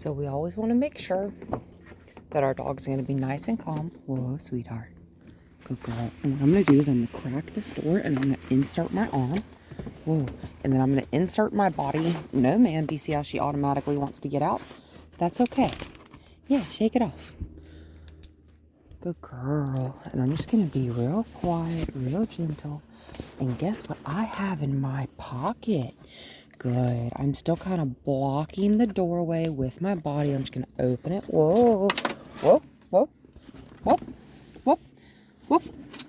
So we always want to make sure that our dog's going to be nice and calm. Whoa, sweetheart. Good girl. And what I'm going to do is I'm going to crack this door and I'm going to insert my arm. Whoa. And then I'm going to insert my body. No, ma'am. Do you see how she automatically wants to get out? That's okay. Yeah, shake it off. Good girl. And I'm just going to be real quiet, real gentle. And guess what I have in my pocket? Good. I'm still kind of blocking the doorway with my body. I'm just going to open it. Whoa. Whoa. Whoa. Whoa. Whoa. Whoop.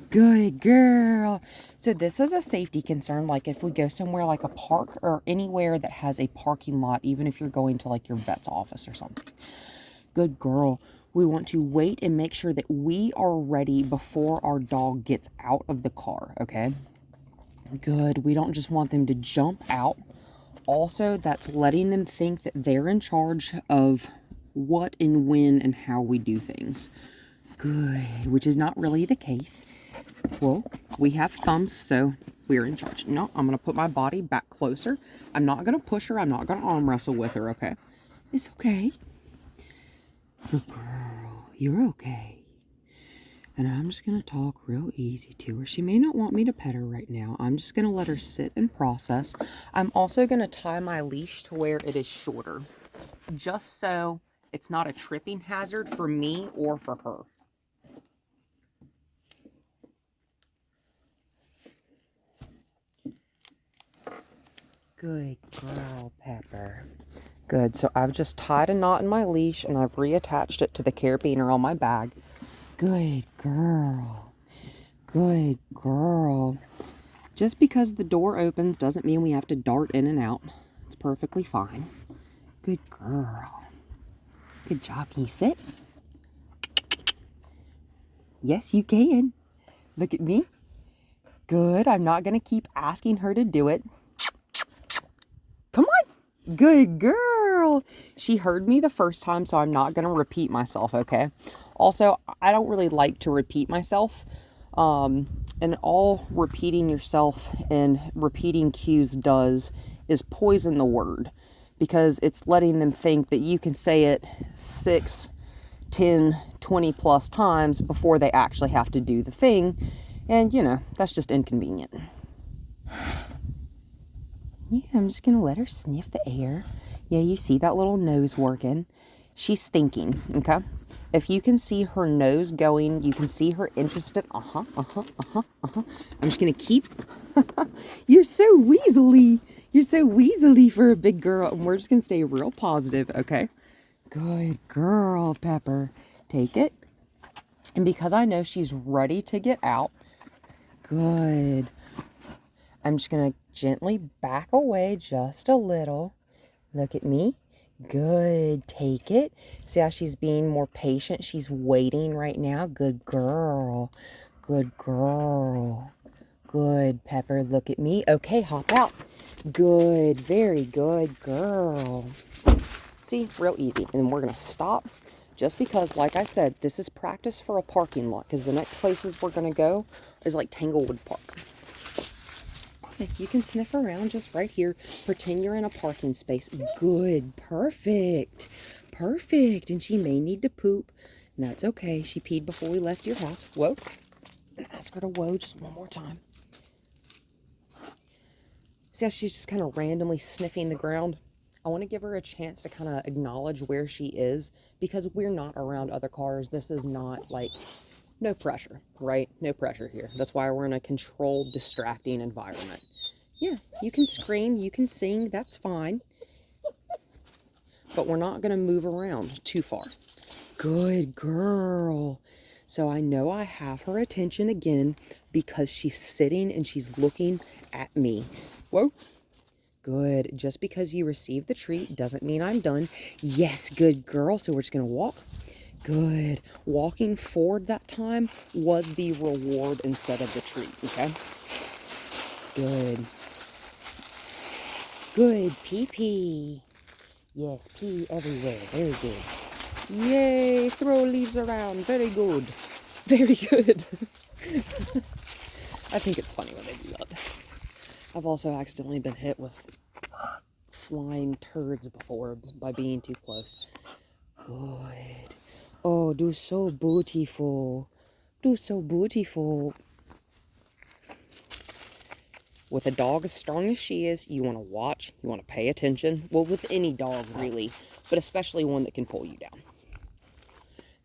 Good girl. So this is a safety concern. Like if we go somewhere like a park or anywhere that has a parking lot, even if you're going to like your vet's office or something. Good girl. We want to wait and make sure that we are ready before our dog gets out of the car, okay? Good. We don't just want them to jump out. Also, that's letting them think that they're in charge of what and when and how we do things. Good. Which is not really the case. Well, we have thumbs, so we're in charge. No, I'm going to put my body back closer. I'm not going to push her. I'm not going to arm wrestle with her, okay? It's okay. Good girl. You're okay. And I'm just going to talk real easy to her. She may not want me to pet her right now. I'm just going to let her sit and process. I'm also going to tie my leash to where it is shorter, just so it's not a tripping hazard for me or for her. Good girl, Pepper. Good. So I've just tied a knot in my leash and I've reattached it to the carabiner on my bag. Good girl. Good girl. Just because the door opens doesn't mean we have to dart in and out. It's perfectly fine. Good girl. Good job. Can you sit? Yes, you can. Look at me. Good. I'm not going to keep asking her to do it. Come on. Good girl. She heard me the first time, so I'm not going to repeat myself, okay? Also, I don't really like to repeat myself. And all repeating yourself and repeating cues does is poison the word, because it's letting them think that you can say it 6, 10, 20 plus times before they actually have to do the thing. And, you know, that's just inconvenient. Yeah, I'm just going to let her sniff the air. Yeah, you see that little nose working. She's thinking, okay? If you can see her nose going, you can see her interested. I'm just going to keep. You're so weaselly. You're so weaselly for a big girl. And we're just going to stay real positive, okay? Good girl, Pepper. Take it. And because I know she's ready to get out, good. I'm just going to gently back away just a little. Look at me. Good. Take it. See how she's being more patient? She's waiting right now. Good girl. Good girl. Good, Pepper. Look at me. Okay, hop out. Good. Very good girl. See? Real easy. And then we're going to stop. Just because, like I said, this is practice for a parking lot. Because the next places we're going to go is like Tanglewood Park. You can sniff around just right here. Pretend you're in a parking space. Good. Perfect. Perfect. And she may need to poop. And that's okay. She peed before we left your house. Whoa. And ask her to whoa just one more time. See how she's just kind of randomly sniffing the ground? I want to give her a chance to kind of acknowledge where she is, because we're not around other cars. This is not like... no pressure, right? No pressure here. That's why we're in a controlled, distracting environment. Yeah, you can scream, you can sing, that's fine. But we're not going to move around too far. Good girl. So I know I have her attention again because she's sitting and she's looking at me. Whoa. Good. Just because you received the treat doesn't mean I'm done. Yes, good girl. So we're just going to walk. Good. Walking forward that time was the reward instead of the treat, okay? Good. Good. Pee pee. Yes, pee everywhere. Very good. Yay. Throw leaves around. Very good. Very good. I think it's funny when they do that. I've also accidentally been hit with flying turds before by being too close. Good. Oh, do so beautiful. Do so beautiful. With a dog as strong as she is, you want to watch, you want to pay attention. Well, with any dog, really, but especially one that can pull you down.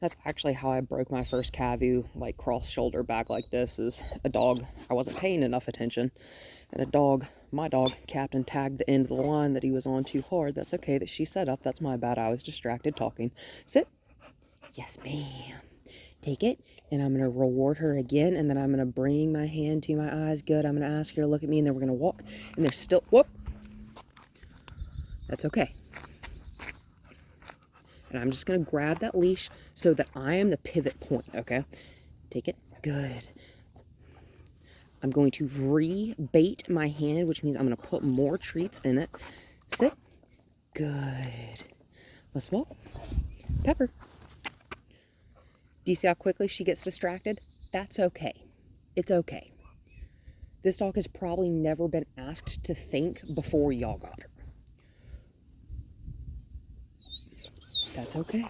That's actually how I broke my first Kavu, like cross shoulder back like this, is a dog. I wasn't paying enough attention. And a dog, my dog, Captain, tagged the end of the line that he was on too hard. That's okay that she set up. That's my bad. I was distracted talking. Sit. Yes, ma'am. Take it. And I'm going to reward her again. And then I'm going to bring my hand to my eyes. Good. I'm going to ask her to look at me. And then we're going to walk. And there's still, whoop. That's okay. And I'm just going to grab that leash so that I am the pivot point, okay? Take it. Good. I'm going to re-bait my hand, which means I'm going to put more treats in it. Sit. Good. Let's walk. Pepper. Do you see how quickly she gets distracted? That's okay. It's okay. This dog has probably never been asked to think before y'all got her. That's okay.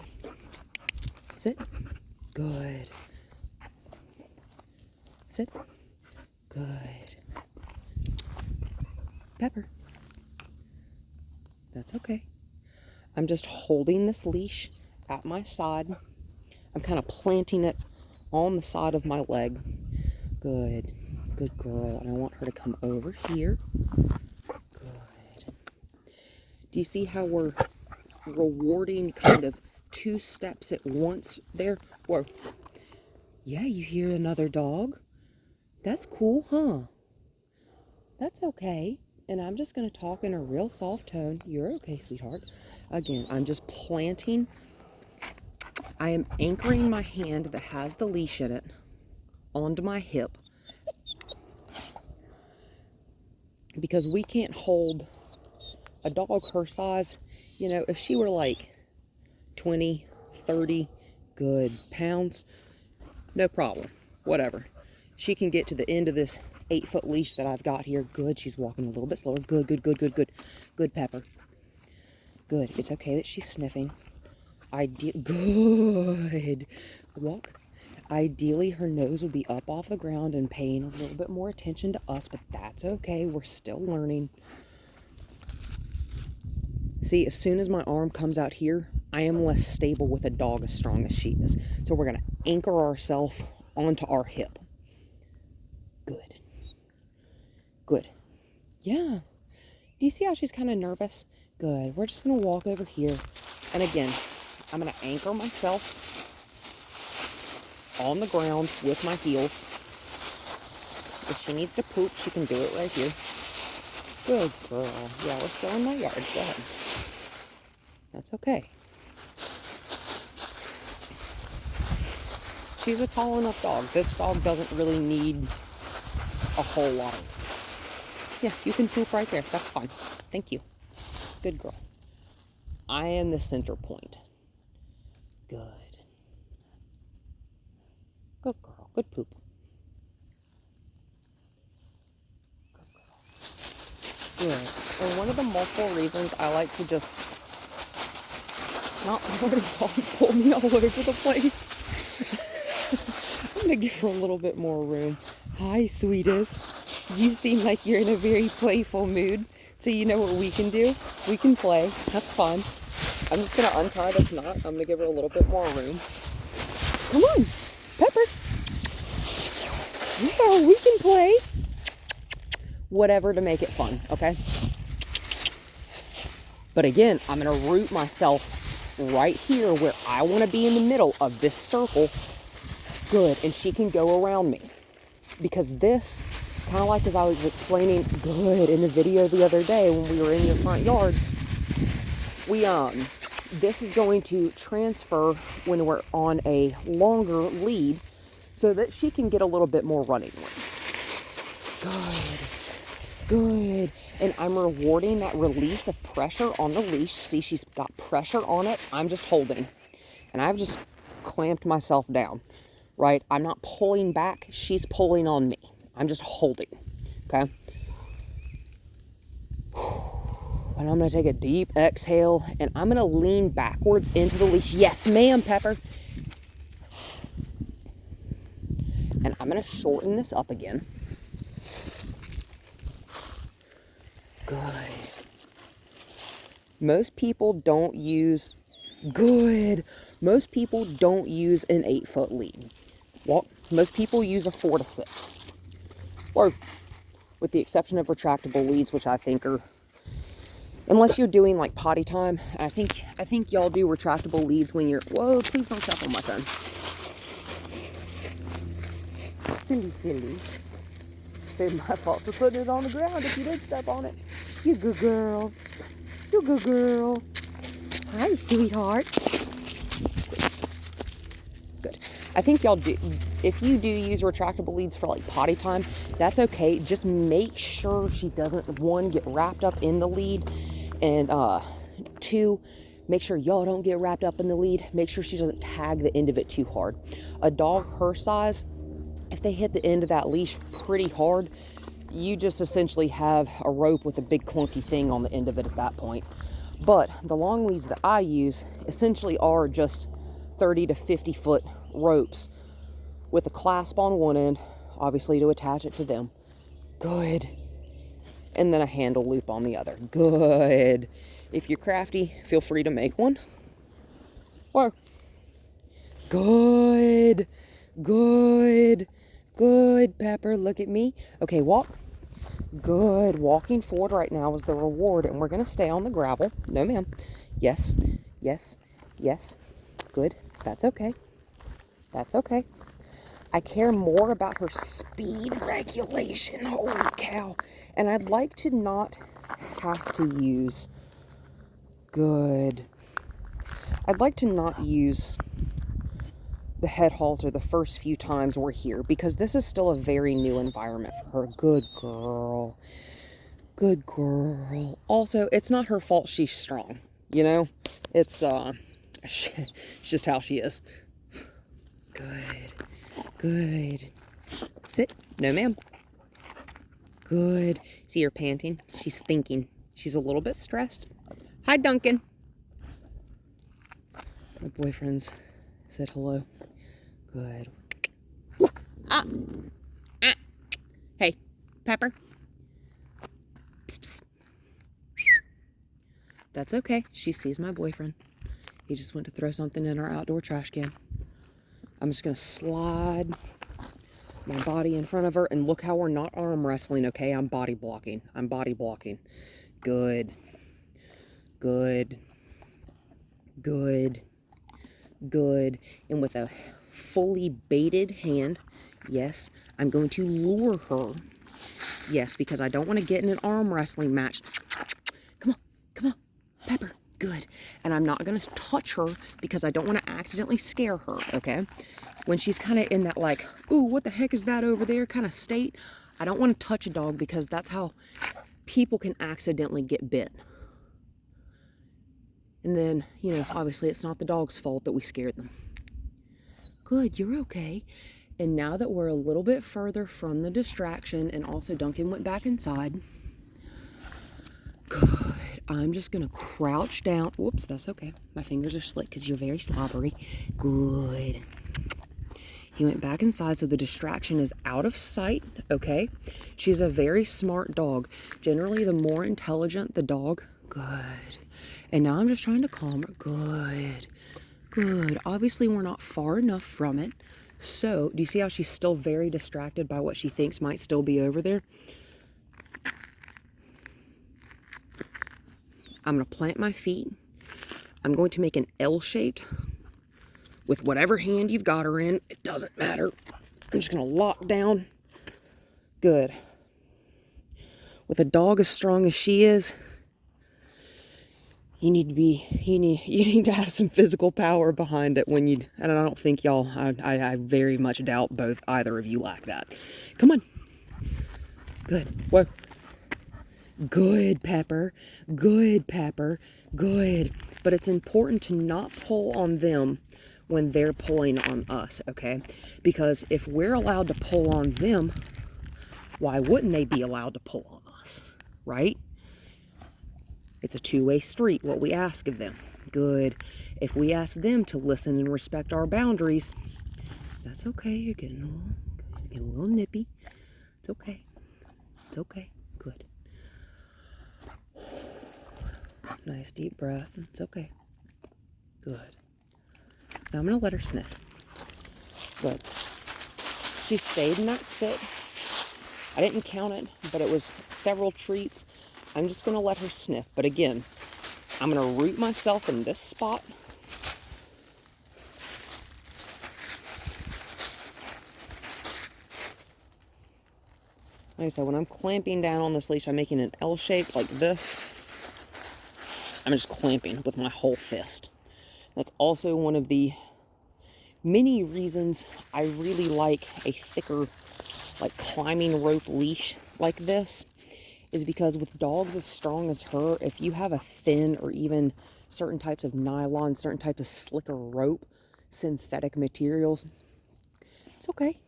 Sit. Good. Sit. Good. Pepper. That's okay. I'm just holding this leash at my side. I'm kind of planting it on the side of my leg. Good. Good girl. And I want her to come over here. Good. Do you see how we're rewarding kind of 2 steps at once there? Whoa. Yeah, you hear another dog? That's cool, huh? That's okay. And I'm just going to talk in a real soft tone. You're okay, sweetheart. Again, I'm just planting. I am anchoring my hand that has the leash in it onto my hip. Because we can't hold a dog her size. You know, if she were like 20, 30 good pounds, no problem. Whatever. She can get to the end of this 8-foot leash that I've got here. Good. She's walking a little bit slower. Good, good, good, good, good. Good, Pepper. Good. It's okay that she's sniffing. Good. Walk. Ideally, her nose would be up off the ground and paying a little bit more attention to us, but that's okay. We're still learning. See, as soon as my arm comes out here, I am less stable with a dog as strong as she is. So we're going to anchor ourselves onto our hip. Good. Good. Yeah. Do you see how she's kind of nervous? Good. We're just going to walk over here. And again, I'm going to anchor myself on the ground with my heels. If she needs to poop, she can do it right here. Good girl. Yeah, we're still in my yard. Go ahead. That's okay. She's a tall enough dog. This dog doesn't really need a whole lot of... Yeah, you can poop right there. That's fine. Thank you. Good girl. I am the center point. Good. Good girl. Good poop. Good girl. Good. And one of the multiple reasons I like to just not let a dog pull me all over the place. I'm going to give her a little bit more room. Hi, sweetest. You seem like you're in a very playful mood. So you know what we can do? We can play. That's fun. I'm just going to untie this knot. I'm going to give her a little bit more room. Come on, Pepper. Yeah, we can play. Whatever to make it fun, okay? But again, I'm going to root myself right here where I want to be in the middle of this circle. Good. And she can go around me. Because this, kind of like as I was explaining good in the video the other day when we were in your front yard, this is going to transfer when we're on a longer lead so that she can get a little bit more running room. Good. Good. And I'm rewarding that release of pressure on the leash. See, she's got pressure on it. I'm just holding. And I've just clamped myself down, right? I'm not pulling back. She's pulling on me. I'm just holding, okay? And I'm going to take a deep exhale, and I'm going to lean backwards into the leash. Yes, ma'am, Pepper. And I'm going to shorten this up again. Good. Most people don't use, good. Most people don't use an 8-foot lead. Well, most people use a 4 to 6. Or with the exception of retractable leads, which I think are, unless you're doing like potty time, I think y'all do retractable leads when you're, whoa, please don't step on my phone. Silly. It's my fault for putting it on the ground if you did step on it. You good girl. You good girl. Hi, sweetheart. Good. I think y'all do, if you do use retractable leads for like potty time, that's okay. Just make sure she doesn't, 1, get wrapped up in the lead, and 2, make sure y'all don't get wrapped up in the lead. Make sure she doesn't tag the end of it too hard. A dog her size, if they hit the end of that leash pretty hard, you just essentially have a rope with a big clunky thing on the end of it at that point. But the long leads that I use essentially are just 30 to 50 foot ropes with a clasp on one end, obviously to attach it to them. Good. And then a handle loop on the other. Good. If you're crafty, feel free to make one. Or, good. Good. Good, Pepper. Look at me. Okay, walk. Good. Walking forward right now is the reward, and we're going to stay on the gravel. No, ma'am. Yes. Yes. Yes. Good. That's okay. That's okay. I care more about her speed regulation. Holy cow. And I'd like to not have to use, good. I'd like to not use the head halter the first few times we're here, because this is still a very new environment for her. Good girl. Good girl. Also, it's not her fault she's strong, you know? It's just how she is. Good. Good. Sit. No, ma'am. Good. See her panting? She's thinking. She's a little bit stressed. Hi, Duncan. My boyfriend's said hello. Good. Hey, Pepper. Psst, psst. That's okay. She sees my boyfriend. He just went to throw something in our outdoor trash can. I'm just going to slide my body in front of her, and look how we're not arm wrestling, okay? I'm body blocking. I'm body blocking. Good. Good. Good. Good. And with a fully baited hand, yes, I'm going to lure her. Yes, because I don't want to get in an arm wrestling match. Come on, Pepper. Good. And I'm not going to touch her because I don't want to accidentally scare her, okay? When she's kind of in that like, ooh, what the heck is that over there kind of state, I don't want to touch a dog, because that's how people can accidentally get bit. And then, you know, obviously it's not the dog's fault that we scared them. Good, you're okay. And now that we're a little bit further from the distraction, and also Duncan went back inside, good. I'm just going to crouch down. Whoops, that's okay. My fingers are slick because you're very slobbery. Good. He went back inside, so the distraction is out of sight, okay? She's a very smart dog. Generally, the more intelligent the dog, good. And now I'm just trying to calm her. Good. Good. Obviously, we're not far enough from it. So, do you see how she's still very distracted by what she thinks might still be over there? I'm going to plant my feet. I'm going to make an L shaped with whatever hand you've got her in. It doesn't matter. I'm just going to lock down. Good. With a dog as strong as she is, you need to have some physical power behind it when you, and I don't think y'all, I very much doubt either of you lack that. Come on. Good. Whoa. Good, Pepper. Good, Pepper. Good. But it's important to not pull on them when they're pulling on us, okay? Because if we're allowed to pull on them, why wouldn't they be allowed to pull on us, right? It's a two-way street, what we ask of them. Good. If we ask them to listen and respect our boundaries, that's okay. You're getting a little nippy. It's okay. It's okay. Good. Nice deep breath. It's okay. Good. Now I'm going to let her sniff. Good. She stayed in that sit. I didn't count it, but it was several treats. I'm just going to let her sniff. But again, I'm going to root myself in this spot. Like I said, when I'm clamping down on this leash, I'm making an L shape like this. I'm just clamping with my whole fist. That's also one of the many reasons I really like a thicker, like climbing rope leash like this, is because with dogs as strong as her, if you have a thin or even certain types of nylon, certain types of slicker rope, synthetic materials, it's okay.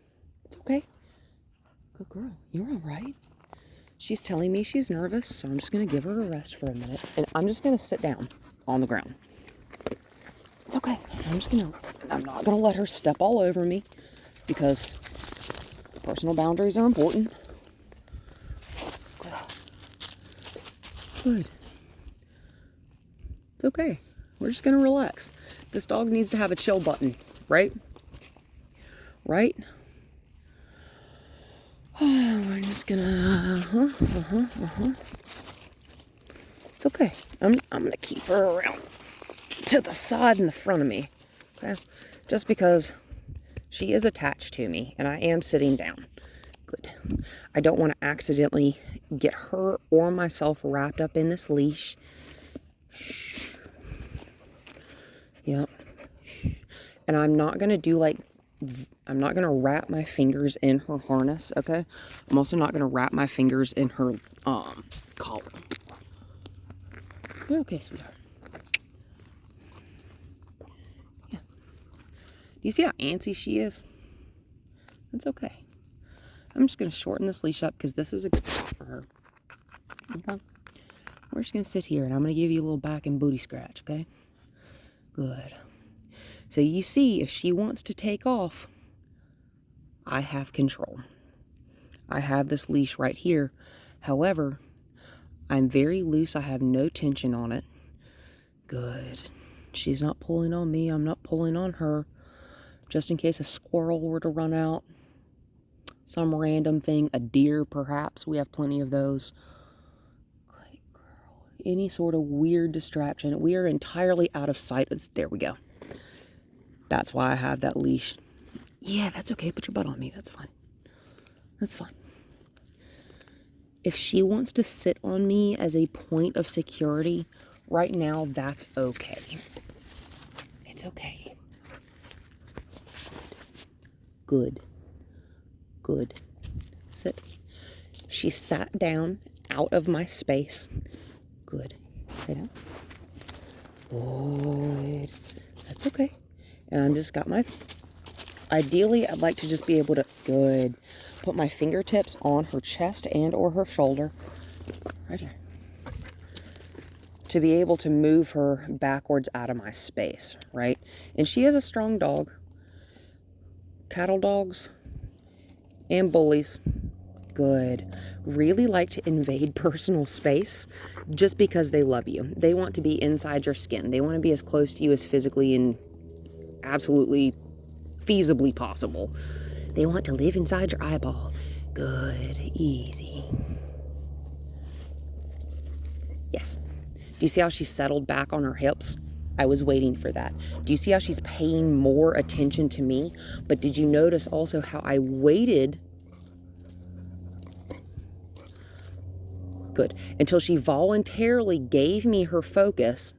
It's okay. Good girl. You're all right. She's telling me she's nervous, so I'm just going to give her a rest for a minute. And I'm just going to sit down on the ground. It's okay. I'm not going to let her step all over me because personal boundaries are important. Good. It's okay. We're just going to relax. This dog needs to have a chill button, right? Right? We're just gonna, It's okay. I'm gonna keep her around to the side and the front of me, okay? Just because she is attached to me and I am sitting down. Good. I don't want to accidentally get her or myself wrapped up in this leash. Shh. Yep. And I'm not gonna do I'm not going to wrap my fingers in her harness, okay? I'm also not going to wrap my fingers in her collar. You're okay, sweetheart. Yeah. Do you see how antsy she is? That's okay. I'm just going to shorten this leash up because this is a good spot for her. Okay? We're just going to sit here and I'm going to give you a little back and booty scratch, okay? Good. So you see, if she wants to take off, I have control. I have this leash right here. However, I'm very loose. I have no tension on it. Good. She's not pulling on me. I'm not pulling on her. Just in case a squirrel were to run out. Some random thing. A deer, perhaps. We have plenty of those. Great girl. Any sort of weird distraction. We are entirely out of sight. There we go. That's why I have that leash. Yeah, that's okay. Put your butt on me. That's fine. That's fine. If she wants to sit on me as a point of security, right now, that's okay. It's okay. Good. Good. Sit. She sat down out of my space. Good. Lay down. Good. That's okay. And I'm just got my... Ideally, I'd like to just be able to... Good. Put my fingertips on her chest and or her shoulder. Right here. To be able to move her backwards out of my space, right? And she is a strong dog. Cattle dogs and bullies, good, really like to invade personal space just because they love you. They want to be inside your skin. They want to be as close to you as physically and absolutely feasibly possible. They want to live inside your eyeball. Good, easy. Yes. Do you see how she settled back on her hips? I was waiting for that. Do you see how she's paying more attention to me? But did you notice also how I waited? Good. Until she voluntarily gave me her focus.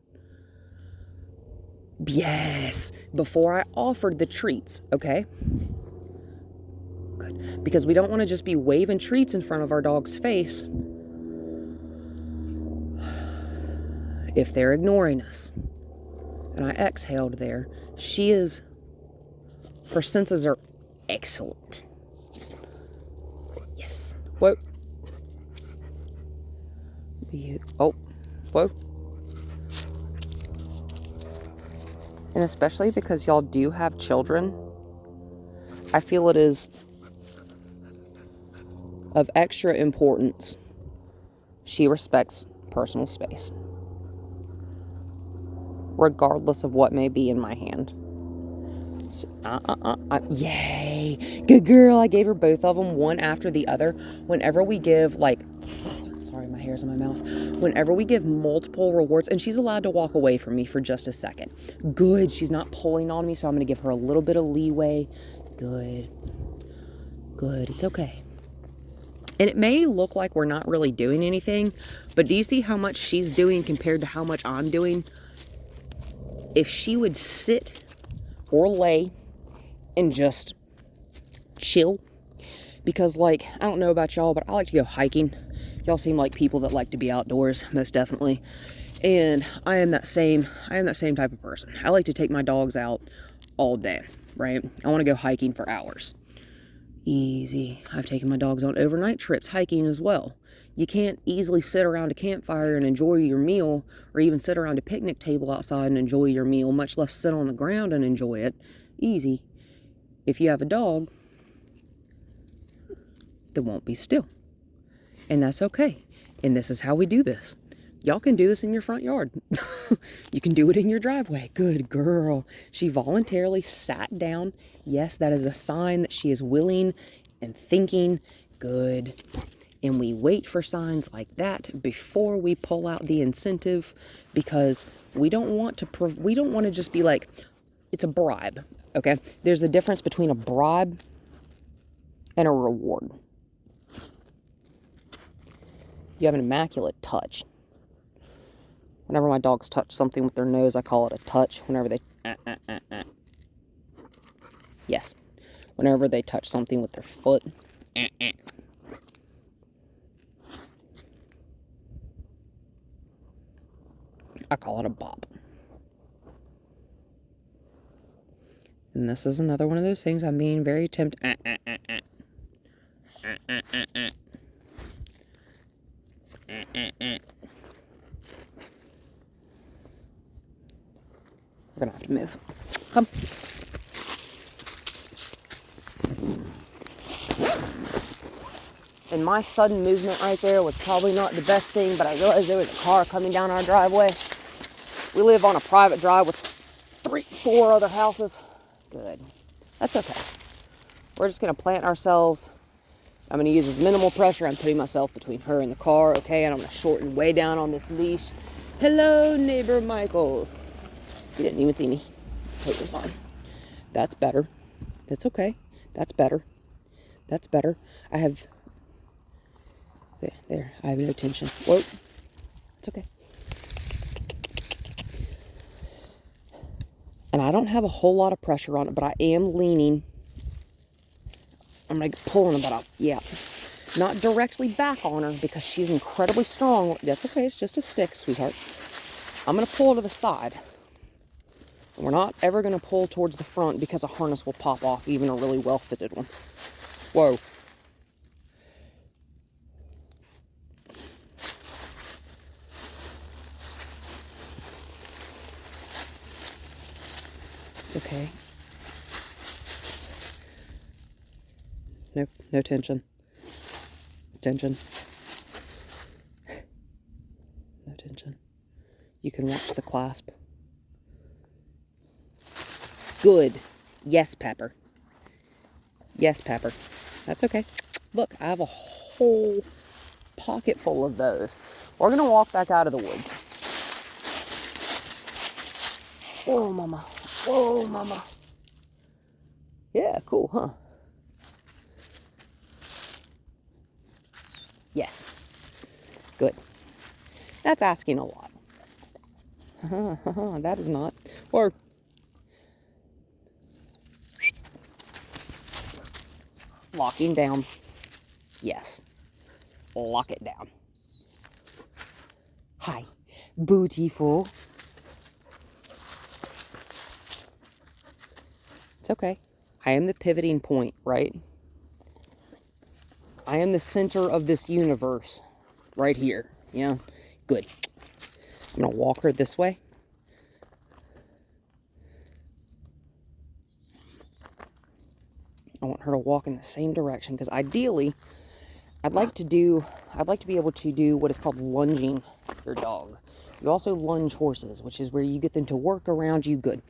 Yes. Before I offered the treats, okay? Good. Because we don't want to just be waving treats in front of our dog's face if they're ignoring us. And I exhaled there. Her senses are excellent. Yes. Whoa. Oh, Whoa. And especially because y'all do have children, I feel it is of extra importance she respects personal space, regardless of what may be in my hand. So, yay! Good girl. I gave her both of them, one after the other. Whenever we give, like, sorry, my hair's in my mouth. Whenever we give multiple rewards, and she's allowed to walk away from me for just a second. Good. She's not pulling on me, so I'm going to give her a little bit of leeway. Good. Good. It's okay. And it may look like we're not really doing anything, but do you see how much she's doing compared to how much I'm doing? If she would sit or lay and just chill, because, like, I don't know about y'all, but I like to go hiking. Y'all seem like people that like to be outdoors, most definitely. And I am that same type of person. I like to take my dogs out all day, right? I want to go hiking for hours. Easy. I've taken my dogs on overnight trips hiking as well. You can't easily sit around a campfire and enjoy your meal, or even sit around a picnic table outside and enjoy your meal, much less sit on the ground and enjoy it. Easy. If you have a dog that won't be still. And that's okay. And this is how we do this. Y'all can do this in your front yard. You can do it in your driveway. Good girl. She voluntarily sat down. Yes, that is a sign that she is willing and thinking. Good. And we wait for signs like that before we pull out the incentive, because we don't want to just be like, it's a bribe. Okay? There's a difference between a bribe and a reward. You have an immaculate touch. Whenever my dogs touch something with their nose, I call it a touch. Whenever they... Yes. Whenever they touch something with their foot... I call it a bop. And this is another one of those things I'm being very tempted... We're gonna have to move. Come. And my sudden movement right there was probably not the best thing, but I realized there was a car coming down our driveway. We live on a private drive with 4 other houses. Good. That's okay. We're just gonna plant ourselves. I'm gonna use as minimal pressure. I'm putting myself between her and the car, okay? And I'm gonna shorten way down on this leash. Hello, neighbor Michael. He didn't even see me. Totally fine. That's better. That's okay. That's better. That's better. I have... There. I have no tension. Whoa. It's okay. And I don't have a whole lot of pressure on it, but I am leaning. I'm going to pull on about, yeah. Not directly back on her because she's incredibly strong. That's okay. It's just a stick, sweetheart. I'm going to pull to the side. We're not ever going to pull towards the front because a harness will pop off, even a really well-fitted one. Whoa. It's okay. No tension. Tension. No tension. You can watch the clasp. Good. Yes, Pepper. Yes, Pepper. That's okay. Look, I have a whole pocket full of those. We're going to walk back out of the woods. Whoa, mama. Whoa, mama. Yeah, cool, huh? Yes. Good. That's asking a lot. That is not. Or... locking down. Yes. Lock it down. Hi. Beautiful. It's okay. I am the pivoting point, right? I am the center of this universe. Right here. Yeah. Good. I'm going to walk her this way. I want her to walk in the same direction because ideally, I'd like to be able to do what is called lunging your dog. You also lunge horses, which is where you get them to work around you good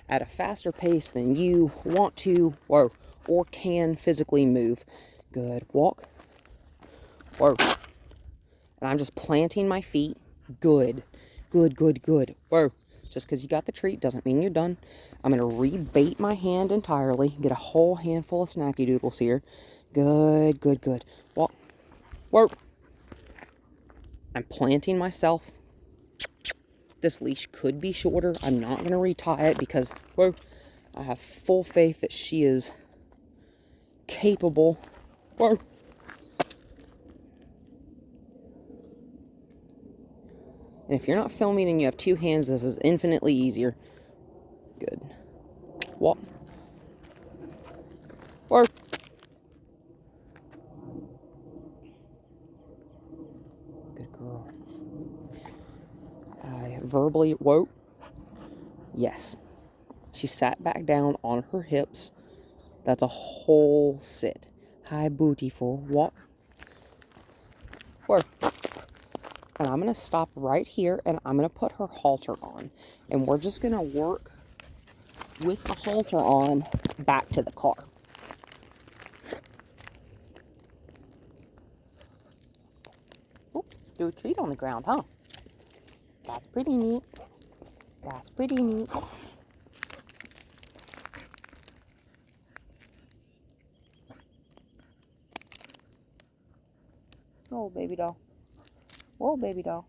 at a faster pace than you want to or can physically move. Good. Walk. Whoa. And I'm just planting my feet. Good. Good, good, good. Whoa. Just because you got the treat doesn't mean you're done. I'm going to rebait my hand entirely. Get a whole handful of snacky doodles here. Good, good, good. Walk. Whoa. I'm planting myself. This leash could be shorter. I'm not going to retie it because, whoa, I have full faith that she is capable. Whoa. And if you're not filming and you have two hands, this is infinitely easier. Good. Walk. Work. Good girl. I verbally, whoa. Yes. She sat back down on her hips. That's a whole sit. Hi, beautiful. Walk. Work. And I'm going to stop right here and I'm going to put her halter on. And we're just going to work with the halter on back to the car. Ooh, do a treat on the ground, huh? That's pretty neat. That's pretty neat. Oh, baby doll. Whoa, baby doll.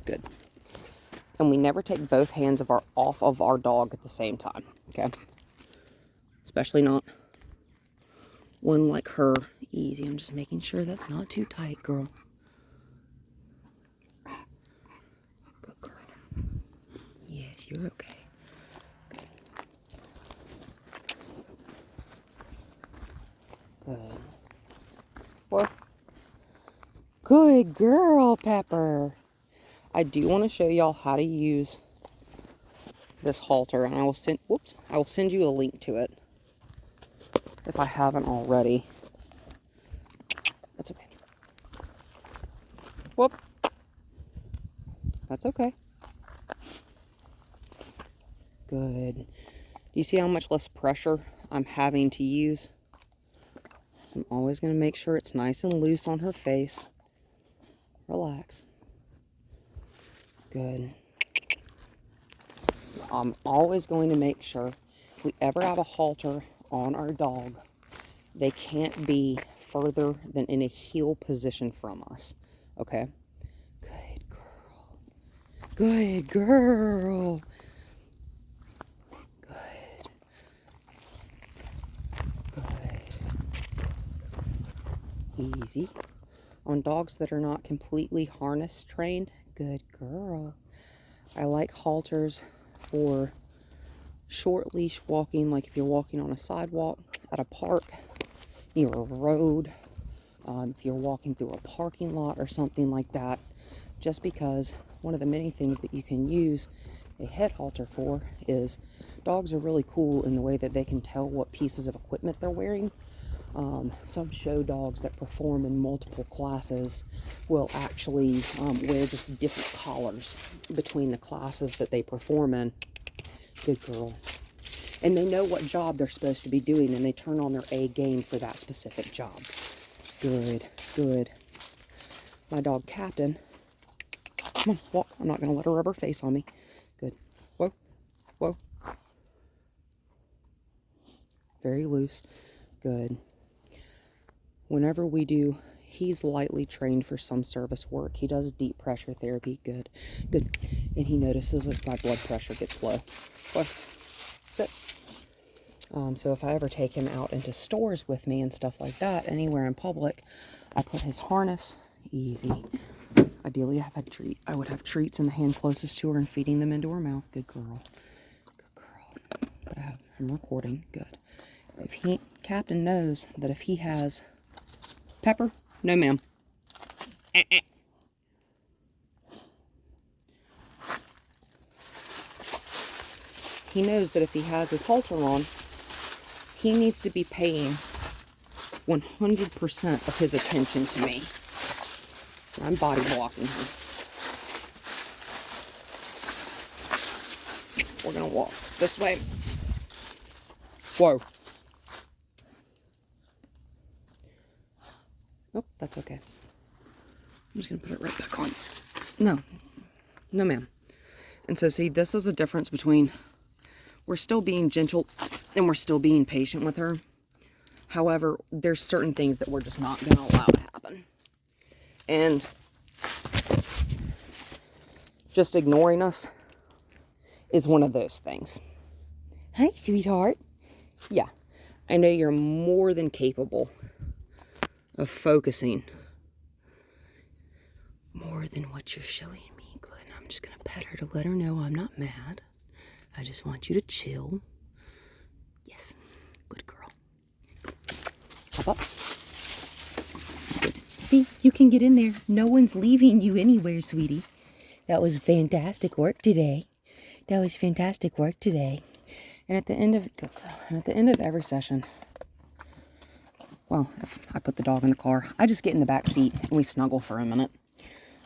Good. And we never take both hands off of our dog at the same time, okay? Especially not one like her. Easy. I'm just making sure that's not too tight, girl. Good girl. Yes, you're okay. Good. Good. What? Good girl, Pepper. I do want to show y'all how to use this halter, and I will send you a link to it if I haven't already. That's okay. Whoop. That's okay. Good. Do you see how much less pressure I'm having to use? I'm always going to make sure it's nice and loose on her face. Relax. Good. I'm always going to make sure if we ever have a halter on our dog, they can't be further than in a heel position from us. Okay? Good girl. Good girl. Good. Good. Easy. On dogs that are not completely harness trained, good girl. I like halters for short leash walking, like if you're walking on a sidewalk, at a park, near a road, if you're walking through a parking lot or something like that, just because one of the many things that you can use a head halter for is dogs are really cool in the way that they can tell what pieces of equipment they're wearing. Some show dogs that perform in multiple classes will actually wear just different collars between the classes that they perform in. Good girl. And they know what job they're supposed to be doing, and they turn on their A game for that specific job. Good, good. My dog, Captain. Come on, walk. I'm not going to let her rub her face on me. Good. Whoa, whoa. Very loose. Good. Whenever we do, he's lightly trained for some service work. He does deep pressure therapy. Good, good. And he notices if my blood pressure gets low. Whoa. Sit. So if I ever take him out into stores with me and stuff like that, anywhere in public, I put his harness Easy. Ideally, I would have treats in the hand closest to her and feeding them into her mouth. Good girl. Good girl. But I'm recording. Good. Captain knows that if he has Pepper, no ma'am. He knows that if he has his halter on, he needs to be paying 100% of his attention to me. So I'm body blocking him. We're gonna walk this way. Whoa. Nope, that's okay. I'm just gonna put it right back on. No ma'am. And so see, this is a difference between we're still being gentle and we're still being patient with her. However, there's certain things that we're just not going to allow to happen. And just ignoring us is one of those things. Hi, sweetheart. Yeah, I know you're more than capable of focusing more than what you're showing me. Good. I'm just going to pet her to let her know I'm not mad. I just want you to chill. Yes. Good girl. Hop up. Good. See, you can get in there. No one's leaving you anywhere, sweetie. That was fantastic work today. And at the end of good girl. And at the end of every session, well, if I put the dog in the car, I just get in the back seat and we snuggle for a minute.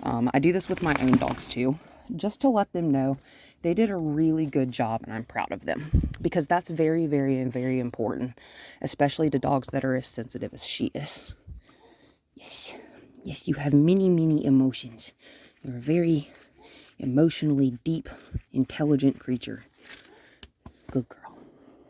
I do this with my own dogs too, just to let them know they did a really good job and I'm proud of them, because that's very, very, very important, especially to dogs that are as sensitive as she is. Yes, you have many, many emotions. You're a very emotionally deep, intelligent creature. Good girl.